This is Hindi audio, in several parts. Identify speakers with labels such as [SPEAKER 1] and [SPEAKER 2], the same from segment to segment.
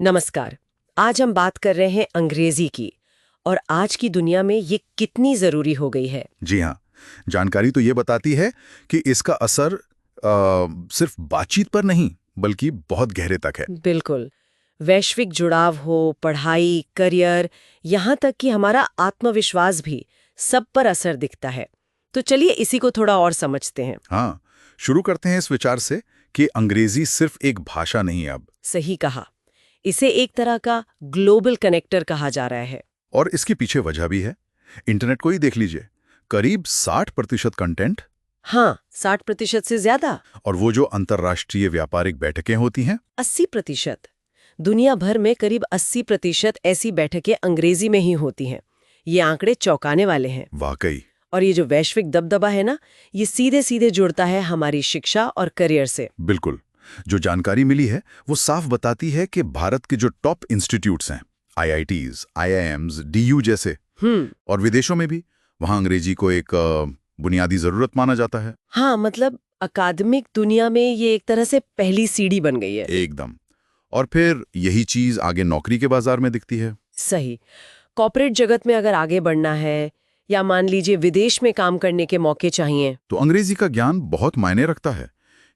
[SPEAKER 1] नमस्कार। आज हम बात कर रहे हैं अंग्रेजी की। और आज की दुनिया में ये कितनी जरूरी हो गई है।
[SPEAKER 2] जी हाँ, जानकारी तो ये बताती है कि इसका असर सिर्फ बातचीत पर नहीं बल्कि बहुत गहरे तक है।
[SPEAKER 1] बिल्कुल। वैश्विक जुड़ाव हो, पढ़ाई, करियर, यहाँ तक कि हमारा आत्मविश्वास भी, सब पर असर दिखता है। तो चलिए इसी को थोड़ा और समझते हैं।
[SPEAKER 2] हाँ, शुरू करते हैं इस विचार से कि अंग्रेजी सिर्फ एक भाषा नहीं है अब।
[SPEAKER 1] सही कहा। इसे एक तरह का ग्लोबल कनेक्टर कहा जा रहा है।
[SPEAKER 2] और इसके पीछे वजह भी है। इंटरनेट को ही देख लीजिए, करीब 60% कंटेंट।
[SPEAKER 1] हाँ, 60% से ज्यादा।
[SPEAKER 2] और वो जो अंतर्राष्ट्रीय व्यापारिक बैठकें होती हैं,
[SPEAKER 1] 80%। दुनिया भर में करीब 80% ऐसी बैठकें अंग्रेजी में ही होती हैं। ये आंकड़े चौंकाने वाले हैं।
[SPEAKER 2] वाकई।
[SPEAKER 1] और ये जो वैश्विक दबदबा है ना, ये सीधे सीधे जुड़ता है हमारी शिक्षा और करियर से।
[SPEAKER 2] बिल्कुल। जो जानकारी मिली है वो साफ बताती है कि भारत के जो टॉप इंस्टीट्यूट्स हैं, IITs, IIMs, DU जैसे, और विदेशों में भी, वहाँ अंग्रेजी को एक बुनियादी जरूरत माना जाता है।
[SPEAKER 1] हाँ, मतलब अकादमिक दुनिया में ये एक तरह से पहली सीढ़ी बन गई है।
[SPEAKER 2] एकदम। और फिर यही चीज आगे नौकरी के बाजार में दिखती है।
[SPEAKER 1] सही। कॉर्पोरेट जगत में अगर आगे बढ़ना है या मान लीजिए विदेश में काम करने के मौके चाहिए,
[SPEAKER 2] तो अंग्रेजी का ज्ञान बहुत मायने रखता है।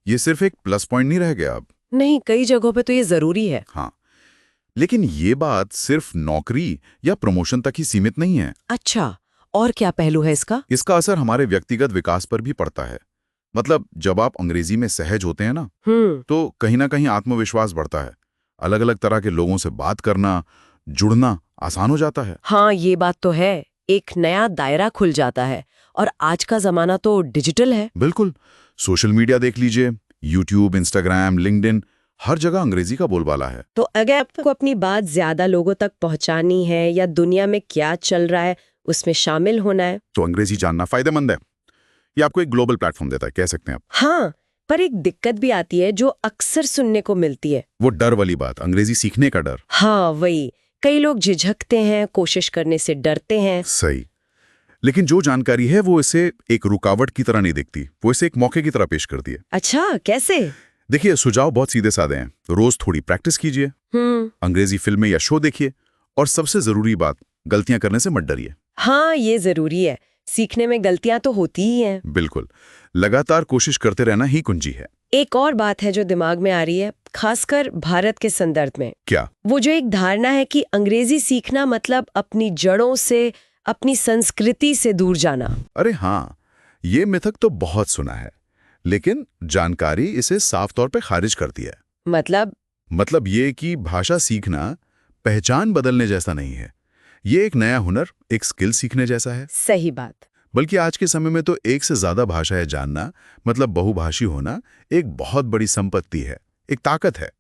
[SPEAKER 2] ये सिर्फ एक प्लस पॉइंट नहीं रह गया अब।
[SPEAKER 1] नहीं, कई जगहों पे तो ये जरूरी है।
[SPEAKER 2] हाँ, लेकिन ये बात सिर्फ नौकरी या प्रमोशन तक ही सीमित नहीं है।
[SPEAKER 1] अच्छा, और क्या पहलू है इसका?
[SPEAKER 2] इसका असर हमारे व्यक्तिगत विकास पर भी पड़ता है। मतलब जब आप अंग्रेजी में सहज होते हैं ना, तो कहीं ना कहीं आत्मविश्वास बढ़ता है। अलग अलग तरह के लोगों से बात करना, जुड़ना आसान हो जाता है।
[SPEAKER 1] हाँ, ये बात तो है। एक नया दायरा खुल जाता है। और आज का जमाना तो डिजिटल है।
[SPEAKER 2] बिल्कुल। सोशल मीडिया देख लीजिए, यूट्यूब, इंस्टाग्राम, लिंक्डइन, हर जगह अंग्रेजी का बोलबाला है।
[SPEAKER 1] तो अगर आपको अपनी बात ज्यादा लोगों तक पहुंचानी है या दुनिया में क्या चल रहा है उसमें शामिल होना है,
[SPEAKER 2] तो अंग्रेजी जानना फायदेमंद है। ये आपको एक ग्लोबल प्लेटफॉर्म देता है, कह सकते हैं आप।
[SPEAKER 1] हाँ, पर एक दिक्कत भी आती है जो अक्सर सुनने को मिलती है।
[SPEAKER 2] वो डर वाली बात, अंग्रेजी सीखने का डर।
[SPEAKER 1] हाँ, वही। कई लोग झिझकते हैं, कोशिश करने से डरते हैं।
[SPEAKER 2] सही। लेकिन जो जानकारी है वो इसे एक रुकावट की तरह नहीं दिखती, वो इसे एक मौके की तरह पेश करती है।
[SPEAKER 1] अच्छा, कैसे?
[SPEAKER 2] देखिए, सुझाव बहुत सीधे साधे हैं। रोज थोड़ी प्रैक्टिस कीजिए, अंग्रेजी फिल्में या शो देखिए, और सबसे जरूरी बात, गलतियां करने से मत डरिए।
[SPEAKER 1] हाँ, ये जरूरी है। सीखने में गलतियां तो होती ही हैं।
[SPEAKER 2] बिल्कुल। लगातार कोशिश करते रहना ही कुंजी है।
[SPEAKER 1] एक और बात है जो दिमाग में आ रही है, खासकर भारत के संदर्भ में।
[SPEAKER 2] क्या?
[SPEAKER 1] वो जो एक धारणा है कि अंग्रेजी सीखना मतलब अपनी जड़ों से, अपनी संस्कृति से दूर जाना।
[SPEAKER 2] अरे हाँ, ये मिथक तो बहुत सुना है, लेकिन जानकारी इसे साफ तौर पे खारिज करती है।
[SPEAKER 1] मतलब
[SPEAKER 2] ये कि भाषा सीखना पहचान बदलने जैसा नहीं है। ये एक नया हुनर, एक स्किल सीखने जैसा है।
[SPEAKER 1] सही बात।
[SPEAKER 2] बल्कि आज के समय में तो एक से ज्यादा भाषाएं जानना, मतलब बहुभाषी होना, एक बहुत बड़ी संपत्ति है, एक ताकत है।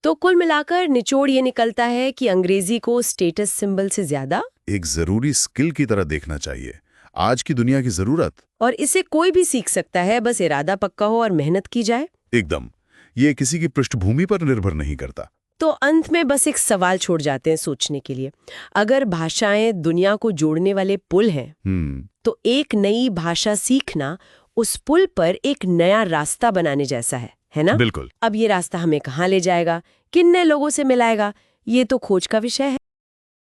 [SPEAKER 1] तो कुल मिलाकर निचोड़ ये निकलता है कि अंग्रेजी को स्टेटस सिंबल से ज्यादा
[SPEAKER 2] एक जरूरी स्किल की तरह देखना चाहिए, आज की दुनिया की जरूरत।
[SPEAKER 1] और इसे कोई भी सीख सकता है, बस इरादा पक्का हो और मेहनत की जाए।
[SPEAKER 2] एकदम। ये किसी की पृष्ठभूमि पर निर्भर नहीं करता।
[SPEAKER 1] तो अंत में बस एक सवाल छोड़ जाते हैं सोचने के लिए। अगर भाषाएं दुनिया को जोड़ने वाले पुल हैं, तो एक नई भाषा सीखना उस पुल पर एक नया रास्ता बनाने जैसा है ना?
[SPEAKER 2] बिल्कुल।
[SPEAKER 1] अब ये रास्ता हमें कहाँ ले जाएगा, किन नए लोगों से मिलाएगा, ये तो खोज का विषय है।